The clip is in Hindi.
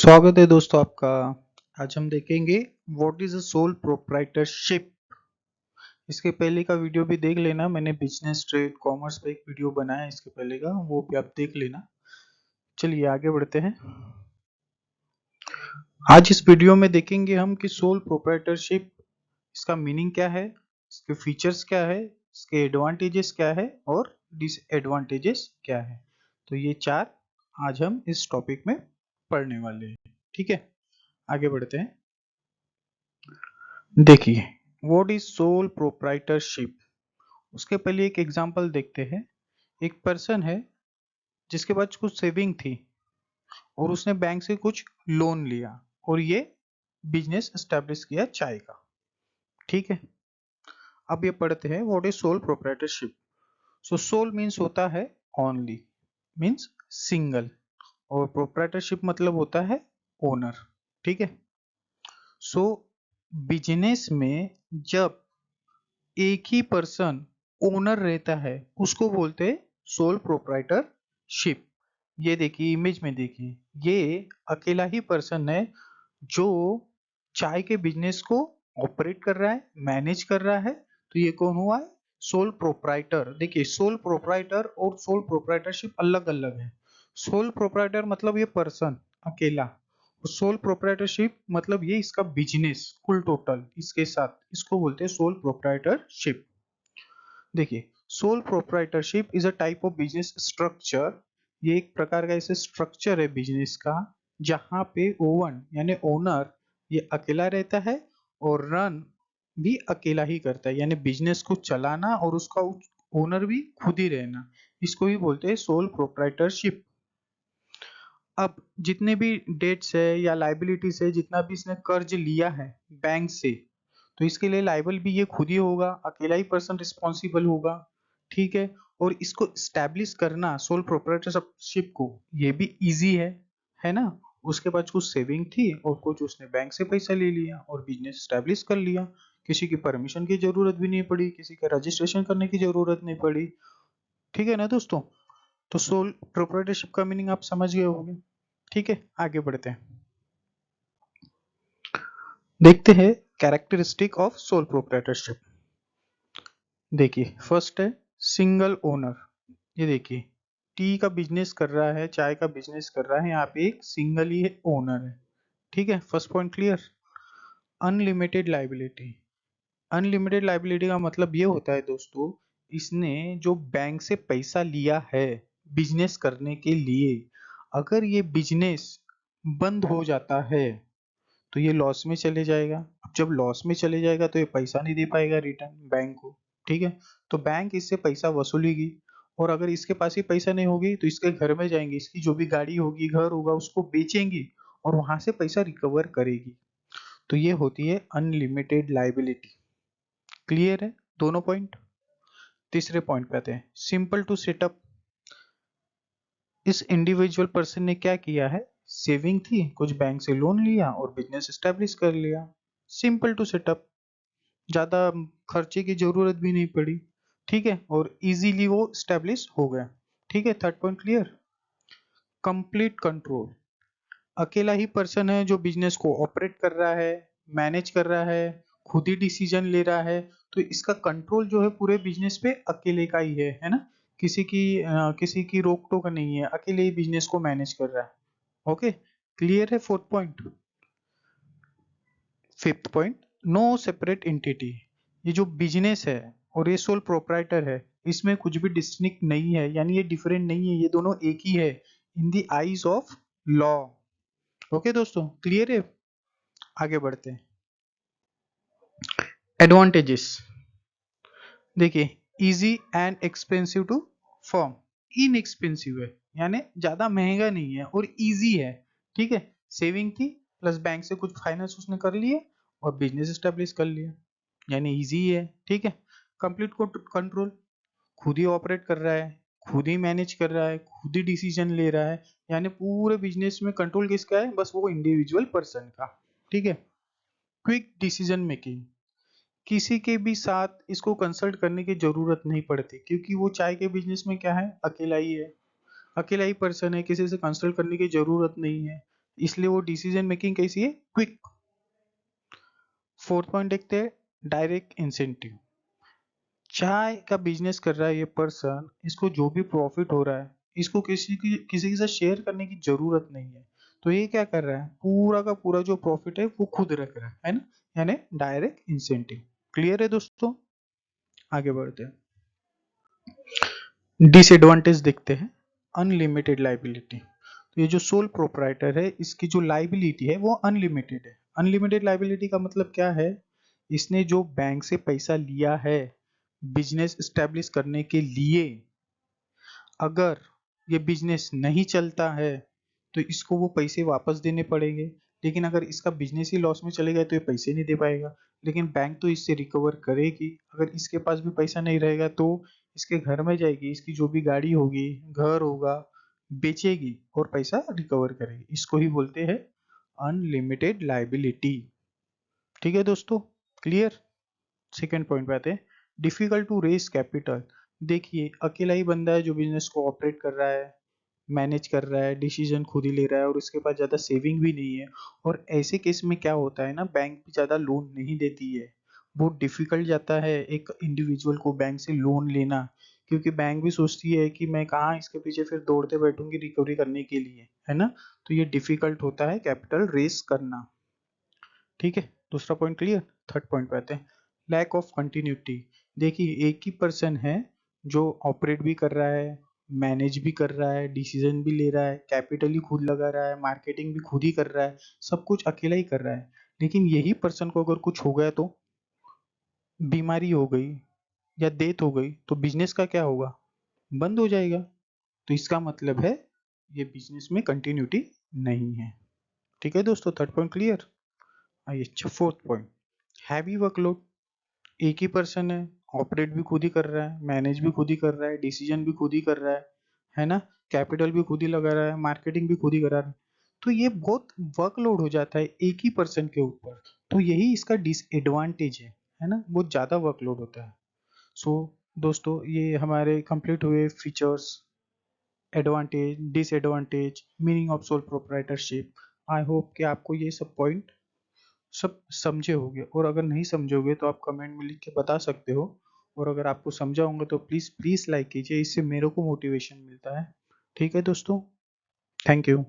स्वागत है दोस्तों आपका। आज हम देखेंगे what is a sole proprietorship. इसके पहले का वीडियो भी देख लेना, मैंने बिजनेस ट्रेड कॉमर्स पे एक वीडियो बनाया है इसके पहले का, वो भी आप देख लेना। चलिए आगे बढ़ते हैं। आज इस वीडियो में देखेंगे हम कि सोल प्रोप्राइटरशिप, इसका मीनिंग क्या है, इसके फीचर्स क्या है, इसके एडवांटेजेस क्या है और डिसएडवांटेजेस क्या है। तो ये चार आज हम इस टॉपिक में पढ़ने वाले हैं। ठीक है, आगे बढ़ते हैं। देखिए, व्हाट इज सोल प्रोप्राइटरशिप। उसके पहले एक एग्जांपल देखते हैं। एक पर्सन है जिसके पास कुछ सेविंग थी और उसने बैंक से कुछ लोन लिया और ये बिजनेस एस्टेब्लिश किया चाय का। ठीक है, अब ये पढ़ते हैं what is sole proprietorship. So sole means होता है ओनली, मीन्स सिंगल, और प्रोप्राइटरशिप मतलब होता है ओनर। ठीक है, सो बिजनेस में जब एक ही पर्सन ओनर रहता है उसको बोलते हैं सोल प्रोप्राइटरशिप। ये देखिए, इमेज में देखिए, ये अकेला ही पर्सन है जो चाय के बिजनेस को ऑपरेट कर रहा है, मैनेज कर रहा है। तो ये कौन हुआ है? Sole proprietor. देखिए, सोल प्रोप्राइटर और सोल प्रोप्राइटरशिप अलग अलग है। सोल प्रोप्राइटर मतलब ये पर्सन अकेला, सोल प्रोप्राइटरशिप मतलब ये इसका बिजनेस कुल टोटल इसके साथ, इसको बोलते हैं सोल प्रोप्राइटरशिप। देखिए, sole proprietorship is a type of business structure. ये एक प्रकार का ऐसे स्ट्रक्चर है बिजनेस का जहां पे ओवन यानी ओनर ये अकेला रहता है और रन भी अकेला ही करता है, यानी बिजनेस को चलाना और उसका ओनर भी खुद ही रहना, इसको ही बोलते हैं सोल प्रोप्राइटरशिप। अब जितने भी डेट्स है या लाइबिलिटीज है, जितना भी इसने कर्ज लिया है बैंक से, तो इसके लिए लाइबल भी ये खुद ही होगा, अकेला ही पर्सन रिस्पॉन्सिबल होगा। ठीक है, और इसको स्टैब्लिश करना सोल प्रोप्राइटरशिप को ये भी इजी है ना। उसके पास कुछ सेविंग थी और कुछ उसने बैंक से पैसा ले लिया और बिजनेस स्टैब्लिश कर लिया। किसी की परमिशन की जरूरत भी नहीं पड़ी, किसी का रजिस्ट्रेशन करने की जरूरत नहीं पड़ी। ठीक है ना दोस्तों। तो सोल प्रोप्राइटरशिप का मीनिंग आप समझ गए होंगे। ठीक है, आगे बढ़ते हैं। देखते हैं कैरेक्टरिस्टिक ऑफ सोल प्रोप्राइटरशिप। देखिए, फर्स्ट है सिंगल ओनर। ये देखिए, टी का बिजनेस कर रहा है, चाय का बिजनेस कर रहा है, यहाँ पे एक सिंगल ही ओनर है। ठीक है, first point clear. Unlimited liability. Unlimited liability का मतलब ये होता है दोस्तों, इसने जो बैंक से पैसा लिया है बिजनेस करने के लिए, अगर ये बिजनेस बंद हो जाता है तो ये लॉस में चले जाएगा। अब जब लॉस में चले जाएगा तो ये पैसा नहीं दे पाएगा रिटर्न बैंक को। ठीक है, तो बैंक इससे पैसा वसूलेगी, और अगर इसके पास ही पैसा नहीं होगी तो इसके घर में जाएंगे, इसकी जो भी गाड़ी होगी, घर होगा, उसको बेचेंगी और वहां से पैसा रिकवर करेगी। तो ये होती है अनलिमिटेड लाइबिलिटी। क्लियर है दोनों पॉइंट। तीसरे पॉइंट पे आते हैं, सिंपल टू सेटअप। इस इंडिविजुअल पर्सन ने क्या किया है, सेविंग थी, कुछ बैंक से लोन लिया और बिजनेस एस्टेब्लिश कर लिया। सिंपल टू सेटअप, ज्यादा खर्चे की जरूरत भी नहीं पड़ी। ठीक है, और इजीली वो स्टेब्लिश हो गया। ठीक है, third point clear. Complete control. अकेला ही पर्सन है जो बिजनेस को ऑपरेट कर रहा है, मैनेज कर रहा है, खुद ही डिसीजन ले रहा है। तो इसका कंट्रोल जो है पूरे बिजनेस पे अकेले का ही है ना। किसी की रोक टोक नहीं है, अकेले ही बिजनेस को मैनेज कर रहा है। ओके, क्लियर है fourth point. Fifth point, no separate entity. ये जो बिजनेस है और ये सोल प्रोप्राइटर है, इसमें कुछ भी डिस्टिंक्ट नहीं है, यानी ये डिफरेंट नहीं है, ये दोनों एक ही है in the eyes of law. Okay दोस्तों, क्लियर है। आगे बढ़ते हैं। एडवांटेजेस। देखिए, easy and expensive to form. Inexpensive है, यानी ज्यादा महंगा नहीं है, और इजी है। ठीक है, सेविंग थी प्लस बैंक से कुछ फाइनेंस उसने कर लिए और बिजनेस एस्टेब्लिश कर लिया, यानी इजी है। ठीक है, कंप्लीट कंट्रोल, खुद ही ऑपरेट कर रहा है, खुद ही मैनेज कर रहा है, खुद ही डिसीजन ले रहा है, यानी पूरे बिजनेस में कंट्रोल किसका है, बस वो इंडिविजुअल पर्सन का। ठीक है, क्विक डिसीजन मेकिंग। किसी के भी साथ इसको कंसल्ट करने की जरूरत नहीं पड़ती, क्योंकि वो चाय के बिजनेस में क्या है, अकेला ही है, अकेला ही पर्सन है, किसी से कंसल्ट करने की जरूरत नहीं है। इसलिए वो डिसीजन मेकिंग कैसी है, क्विक। फोर्थ पॉइंट देखते हैं, डायरेक्ट इंसेंटिव। चाय का बिजनेस कर रहा है ये पर्सन, इसको जो भी प्रॉफिट हो रहा है इसको किसी के साथ शेयर करने की जरूरत नहीं है। तो ये क्या कर रहा है, पूरा का पूरा जो प्रॉफिट है वो खुद रख रहा है ना, यानी डायरेक्ट इंसेंटिव। क्लियर है दोस्तों, आगे बढ़ते हैं। डिसएडवांटेज देखते हैं, अनलिमिटेड लाइबिलिटी। तो ये जो सोल प्रोप्राइटर है इसकी जो लाइबिलिटी है वो अनलिमिटेड है। अनलिमिटेड लाइबिलिटी का मतलब क्या है, इसने जो बैंक से पैसा लिया है बिजनेस स्टैब्लिश करने के लिए, अगर ये बिजनेस नहीं चलता है तो इसको वो पैसे वापस देने पड़ेंगे। लेकिन अगर इसका बिजनेस ही लॉस में चले गए तो ये पैसे नहीं दे पाएगा। लेकिन बैंक तो इससे रिकवर करेगी। अगर इसके पास भी पैसा नहीं रहेगा तो इसके घर में जाएगी, इसकी जो भी गाड़ी होगी, घर होगा, बेचेगी और पैसा रिकवर करेगी। इसको ही बोलते हैं अनलिमिटेड लाइबिलिटी। ठीक है दोस्तों, क्लियर। सेकेंड पॉइंट पे आते हैं, डिफिकल्ट टू रेज कैपिटल। देखिए अकेला ही बंदा है जो बिजनेस को ऑपरेट कर रहा है, मैनेज कर रहा है, डिसीजन खुद ही ले रहा है और उसके पास ज़्यादा सेविंग भी नहीं है। और ऐसे केस में क्या होता है ना, बैंक भी ज़्यादा लोन नहीं देती है। बहुत डिफिकल्ट जाता है एक इंडिविजुअल को बैंक से लोन लेना, क्योंकि बैंक भी सोचती है कि मैं कहाँ इसके पीछे फिर दौड़ते बैठूंगी रिकवरी करने के लिए, है ना। तो ये डिफिकल्ट होता है कैपिटल रेस करना। ठीक है, दूसरा पॉइंट क्लियर। थर्ड पॉइंट पे आते हैं, लैक ऑफ कंटिन्यूटी। देखिए एक ही पर्सन है जो ऑपरेट भी कर रहा है, मैनेज भी कर रहा है, डिसीजन भी ले रहा है, कैपिटल ही खुद लगा रहा है, मार्केटिंग भी खुद ही कर रहा है, सब कुछ अकेला ही कर रहा है। लेकिन यही पर्सन को अगर कुछ हो गया, तो बीमारी हो गई या डेथ हो गई, तो बिजनेस का क्या होगा, बंद हो जाएगा। तो इसका मतलब है ये बिजनेस में कंटिन्यूटी नहीं है। ठीक है दोस्तों, थर्ड पॉइंट क्लियर। आइए अच्छा फोर्थ पॉइंट, हैवी वर्कलोड। एक ही पर्सन है, ऑपरेट भी खुद ही कर रहा है, मैनेज भी खुद ही कर रहा है, डिसीजन भी खुद ही कर रहा है ना, कैपिटल भी खुद ही लगा रहा है, मार्केटिंग भी खुद ही करा रहा है। तो ये बहुत वर्कलोड हो जाता है एक ही पर्सन के ऊपर। तो यही इसका डिसएडवांटेज है ना, बहुत ज्यादा वर्कलोड होता है। सो दोस्तों ये हमारे कंप्लीट हुए features, advantage, disadvantage, meaning of sole proprietorship. I hope कि आपको ये सब पॉइंट सब समझे होंगे, और अगर नहीं समझोगे तो आप कमेंट में लिख के बता सकते हो। और अगर आपको समझा होंगे तो प्लीज़ प्लीज़ लाइक कीजिए, इससे मेरे को मोटिवेशन मिलता है। ठीक है दोस्तों, थैंक यू।